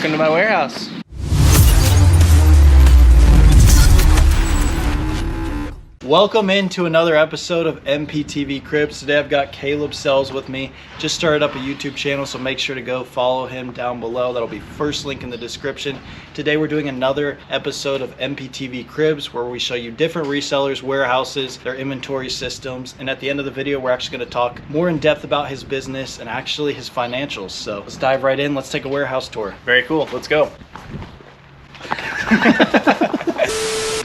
welcome to my warehouse. Welcome into another episode of MPtv Cribs. Today I've got Caleb Sells with me. Just started up a YouTube channel, so make sure to go follow him down below. That'll be first link in the description. Today we're doing another episode of MPtv Cribs where we show you different resellers, warehouses, their inventory systems, and at the end of the video we're actually going to talk more in depth about his business and actually his financials. So let's dive right in. Let's take a warehouse tour. Very cool. Let's go.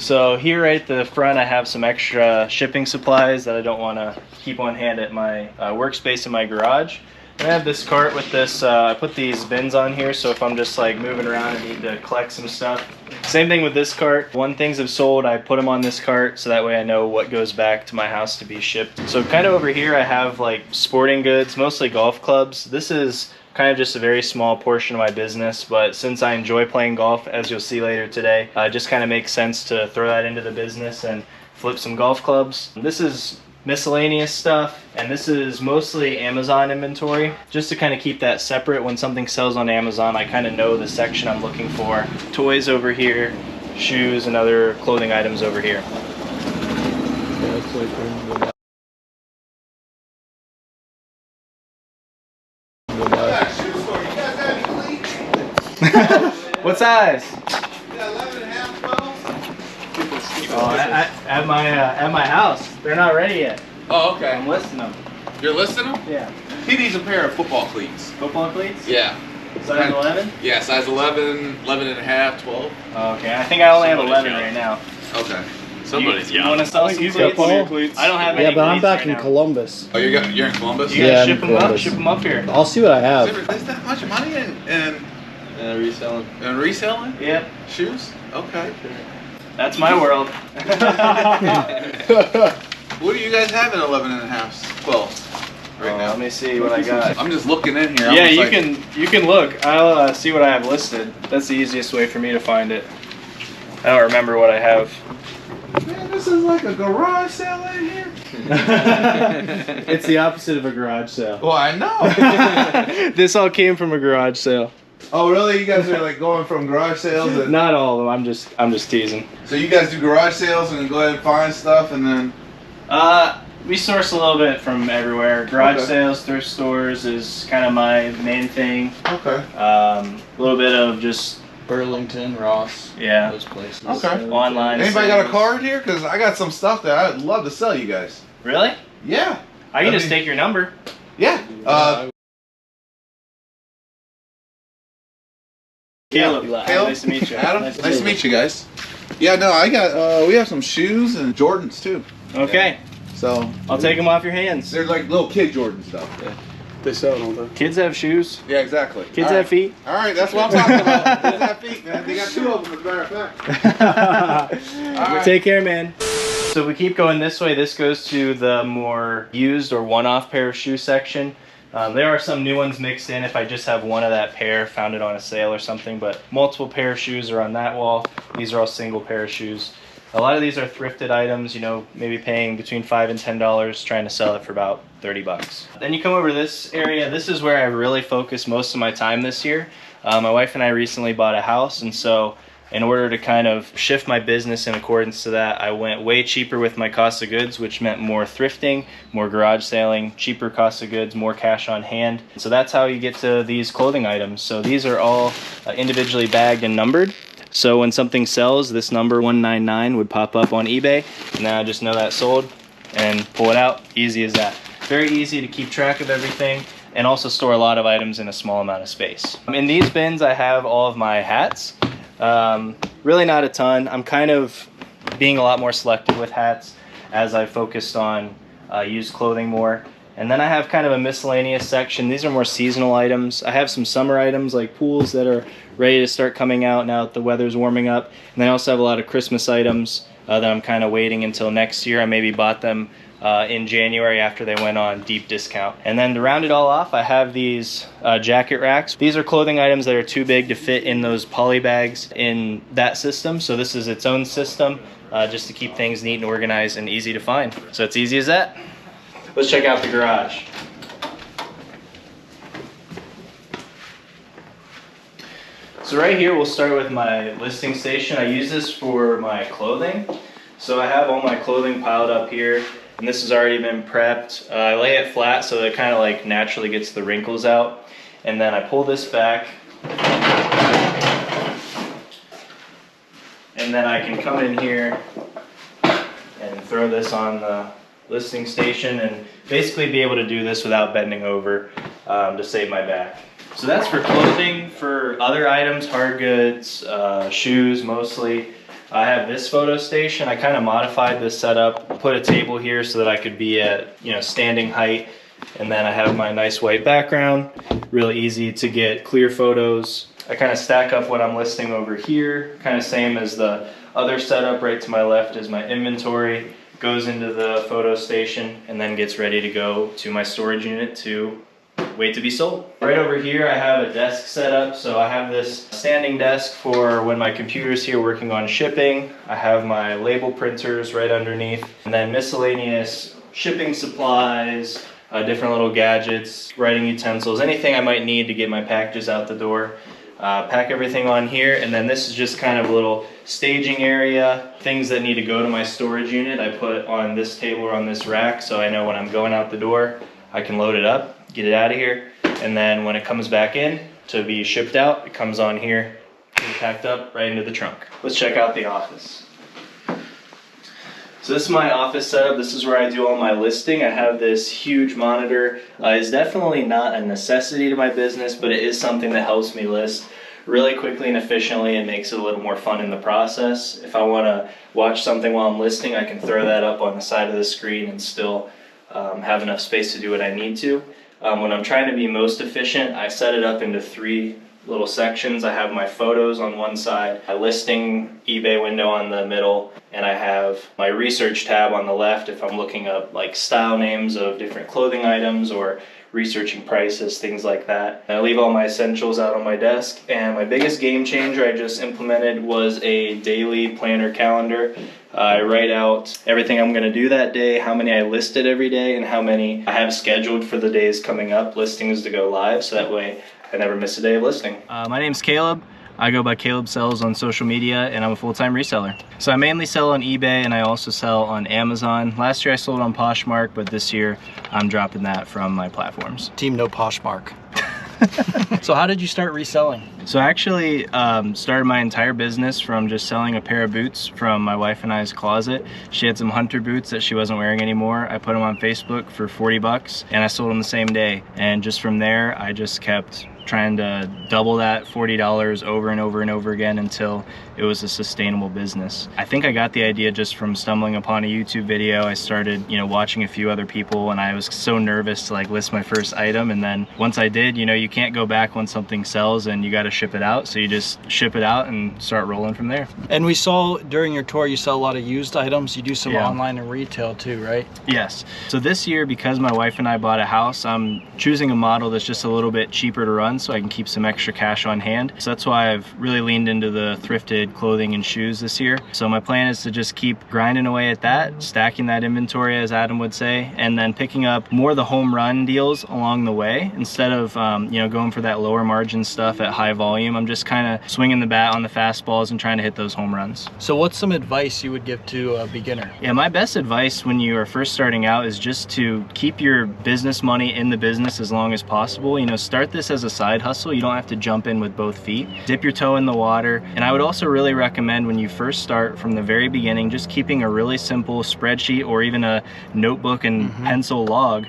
So here right at the front I have some extra shipping supplies that I don't want to keep on hand at my workspace in my garage. And I have this cart with this, I put these bins on here so if I'm just like moving around and need to collect some stuff. Same thing with this cart. When things have sold, I put them on this cart so that way I know what goes back to my house to be shipped. So kind of over here I have like sporting goods, mostly golf clubs. This is kind of just a very small portion of my business, but since I enjoy playing golf, as you'll see later today, it just kind of makes sense to throw that into the business and flip some golf clubs. This is miscellaneous stuff, and this is mostly Amazon inventory, just to kind of keep that separate. When something sells on Amazon, I kind of know the section I'm looking for. Toys over here, shoes and other clothing items over here. Yeah, it's like What size? 11 and a half, 12. Oh, at my house. They're not ready yet. Oh, okay. I'm listing them. You're listing them? Yeah. He needs a pair of football cleats. Football cleats? Yeah. Size 11? Yeah, size 11, 11 and a half, 12. Okay, I think I only have 11 right now. Okay. You want to sell some cleats? I don't have any. yeah, but I'm cleats back right in now. Columbus. Oh, you're in Columbus? You Yeah, gotta I'm ship in them up. Columbus. Ship them up here. I'll see what I have. Is that much money in Reselling. reselling? Yep. Shoes? Okay. That's my world. What do you guys have in 11 and a half, 12 right now? Let me see what I got. I'm just looking in here. Yeah, you can look. I'll see what I have listed. That's the easiest way for me to find it. I don't remember what I have. Man, this is like a garage sale in here. It's the opposite of a garage sale. Well, I know. This all came from a garage sale. Oh, really? You guys are like going from garage sales and... Not all of them. I'm just teasing. So you guys do garage sales and go ahead and find stuff and then... We source a little bit from everywhere. Garage Okay. sales, thrift stores is kind of my main thing. Okay. A little bit of just Burlington, Ross, yeah, those places. Okay. online. Anybody got a sales. card here? Because I got some stuff that I'd love to sell you guys. Really? Yeah. I can just take your number. Yeah. Caleb. Caleb? Nice to meet you. Adam, nice to meet you guys. Yeah, no, I got, we have some shoes and Jordans too. Okay. So. I'll take them off your hands. They're like little kid Jordans though. Yeah. They sell, don't they? Kids have shoes. Yeah, exactly. Kids All have right. feet. All right, that's what I'm talking about. Kids have feet, man. They got 2 of them, as a matter of fact. All right. Take care, man. So we keep going this way. This goes to the more used or one-off pair of shoe section. There are some new ones mixed in if I just have one of that pair, found it on a sale or something, but multiple pair of shoes are on that wall. These are all single pair of shoes. A lot of these are thrifted items, you know, maybe paying between $5 and $10, trying to sell it for about 30 bucks. Then you come over to this area. This is where I really focus most of my time this year. My wife and I recently bought a house, and so in order to kind of shift my business in accordance to that, I went way cheaper with my cost of goods, which meant more thrifting, more garage selling, cheaper cost of goods, more cash on hand. So that's how you get to these clothing items. So these are all individually bagged and numbered. So when something sells, this number 199 would pop up on eBay, and then I just know that sold and pull it out. Easy as that. Very easy to keep track of everything and also store a lot of items in a small amount of space. In these bins I have all of my hats. Really not a ton. I'm kind of being a lot more selective with hats as I focused on used clothing more. And then I have kind of a miscellaneous section. These are more seasonal items. I have some summer items like pools that are ready to start coming out now that the weather's warming up. And then I also have a lot of Christmas items that I'm kind of waiting until next year. I maybe bought them in January after they went on deep discount. And then to round it all off, I have these jacket racks. These are clothing items that are too big to fit in those poly bags in that system. So this is its own system just to keep things neat and organized and easy to find. So it's easy as that. Let's check out the garage. So right here, we'll start with my listing station. I use this for my clothing. So I have all my clothing piled up here, and this has already been prepped. I lay it flat so that it kind of like naturally gets the wrinkles out. And then I pull this back. And then I can come in here and throw this on the listing station and basically be able to do this without bending over to save my back. So that's for clothing. For other items, hard goods, shoes mostly, I have this photo station. I kind of modified this setup, put a table here so that I could be at, you know, standing height. And then I have my nice white background, really easy to get clear photos. I kind of stack up what I'm listing over here, kind of same as the other setup. Right to my left is my inventory, goes into the photo station, and then gets ready to go to my storage unit to wait to be sold. Right over here I have a desk set up. So I have this standing desk for when my computer's here working on shipping. I have my label printers right underneath, and then miscellaneous shipping supplies, different little gadgets, writing utensils, anything I might need to get my packages out the door. Pack everything on here, and then this is just kind of a little staging area. Things that need to go to my storage unit I put on this table or on this rack, so I know when I'm going out the door I can load it up, get it out of here, and then when it comes back in to be shipped out, it comes on here, packed up right into the trunk. Let's check out the office. So this is my office setup. This is where I do all my listing. I have this huge monitor. It's definitely not a necessity to my business, but it is something that helps me list really quickly and efficiently and makes it a little more fun in the process. If I want to watch something while I'm listing, I can throw that up on the side of the screen and still have enough space to do what I need to. When I'm trying to be most efficient, I set it up into 3 little sections. I have my photos on one side, a listing eBay window on the middle, and I have my research tab on the left if I'm looking up like style names of different clothing items or researching prices, things like that. And I leave all my essentials out on my desk. And my biggest game changer I just implemented was a daily planner calendar. I write out everything I'm going to do that day, how many I listed every day, and how many I have scheduled for the days coming up, listings to go live, so that way I never miss a day of listing. My name's Caleb. I go by Caleb Sells on social media, and I'm a full-time reseller. So I mainly sell on eBay, and I also sell on Amazon. Last year I sold on Poshmark, but this year I'm dropping that from my platforms. Team no Poshmark. So how did you start reselling? So I actually started my entire business from just selling a pair of boots from my wife and I's closet. She had some hunter boots that she wasn't wearing anymore. I put them on Facebook for 40 bucks and I sold them the same day. And just from there, I just kept trying to double that $40 over and over and over again until it was a sustainable business. I think I got the idea just from stumbling upon a YouTube video. I started, watching a few other people, and I was so nervous to list my first item. And then once I did, you can't go back when something sells, and you got to ship it out. So you just ship it out and start rolling from there. And we saw during your tour, you sell a lot of used items. You do some online and retail too, right? Yes. So this year, because my wife and I bought a house, I'm choosing a model that's just a little bit cheaper to run so I can keep some extra cash on hand. So that's why I've really leaned into the thrifted clothing and shoes this year. So my plan is to just keep grinding away at that, stacking that inventory, as Adam would say, and then picking up more of the home run deals along the way. Instead of going for that lower margin stuff at high volume, I'm just kind of swinging the bat on the fastballs and trying to hit those home runs. So what's some advice you would give to a beginner? Yeah, my best advice when you are first starting out is just to keep your business money in the business as long as possible. Start this as a side hustle. You don't have to jump in with both feet. Dip your toe in the water. And I would also really recommend when you first start from the very beginning, just keeping a really simple spreadsheet or even a notebook and pencil log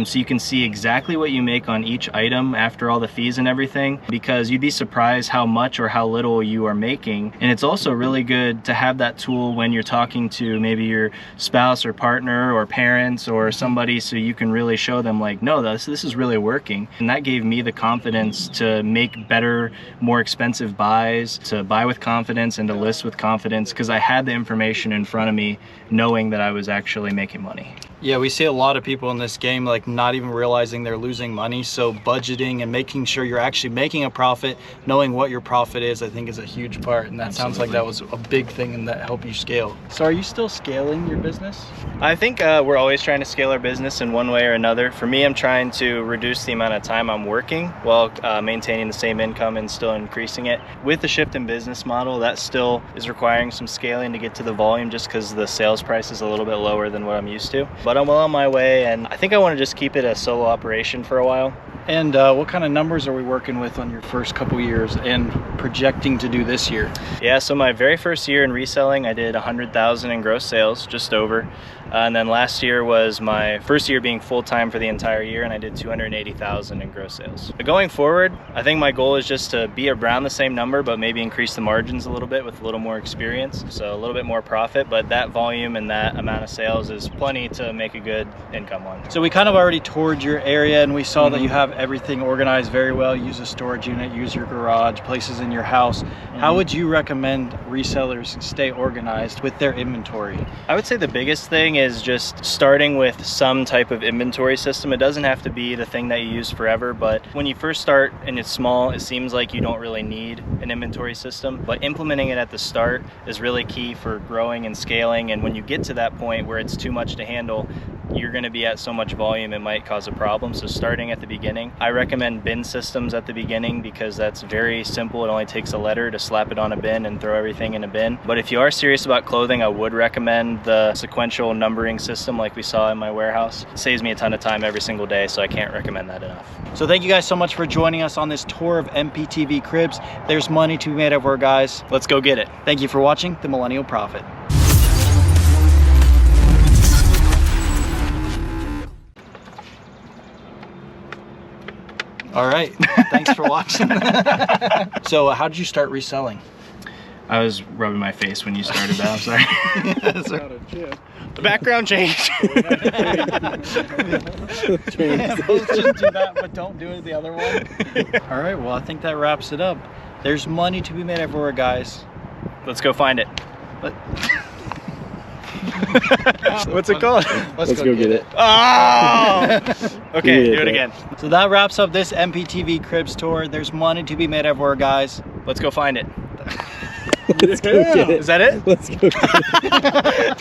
so you can see exactly what you make on each item after all the fees and everything, because you'd be surprised how much or how little you are making. And it's also really good to have that tool when you're talking to maybe your spouse or partner or parents or somebody, so you can really show them no, this is really working. And that gave me the confidence to make better, more expensive buys, to buy with confidence and to list with confidence, because I had the information in front of me knowing that I was actually making money. Yeah, we see a lot of people in this game like not even realizing they're losing money. So budgeting and making sure you're actually making a profit, knowing what your profit is, I think is a huge part. And that sounds like that was a big thing and that helped you scale. So are you still scaling your business? I think we're always trying to scale our business in one way or another. For me, I'm trying to reduce the amount of time I'm working while maintaining the same income and still increasing it. With the shift in business model, that still is requiring some scaling to get to the volume just because the sales price is a little bit lower than what I'm used to. But I'm well on my way, and I think I want to just keep it a solo operation for a while. And what kind of numbers are we working with on your first couple years and projecting to do this year? Yeah, so my very first year in reselling, I did 100,000 in gross sales, just over. And then last year was my first year being full-time for the entire year, and I did 280,000 in gross sales. But going forward, I think my goal is just to be around the same number, but maybe increase the margins a little bit with a little more experience. So a little bit more profit, but that volume and that amount of sales is plenty to make a good income on. So we kind of already toured your area and we saw that you have everything organized very well. Use a storage unit, use your garage, places in your house. How would you recommend resellers stay organized with their inventory? I would say the biggest thing is just starting with some type of inventory system. It doesn't have to be the thing that you use forever, but when you first start and it's small, it seems like you don't really need an inventory system, but implementing it at the start is really key for growing and scaling. And when you get to that point where it's too much to handle, you're going to be at so much volume it might cause a problem. So starting at the beginning, I recommend bin systems at the beginning because that's very simple. It only takes a letter to slap it on a bin and throw everything in a bin. But if you are serious about clothing, I would recommend the sequential numbering system like we saw in my warehouse. It saves me a ton of time every single day, so I can't recommend that enough. So thank you guys so much for joining us on this tour of MPtv Cribs. There's money to be made everywhere, guys. Let's go get it. Thank you for watching The Millennial Prophet. All right, thanks for watching. So how did you start reselling? I was rubbing my face when you started that, I'm sorry. Not a chip. The background changed. Both just do that, but don't do it the other one. All right, well, I think that wraps it up. There's money to be made everywhere, guys. Let's go find it. But What's it called? Let's go get it. Oh! Okay, Yeah. do it again. So that wraps up this MPtv Cribs tour. There's money to be made everywhere, guys. Let's go find it. Let's go get it. Is that it? Let's go get it.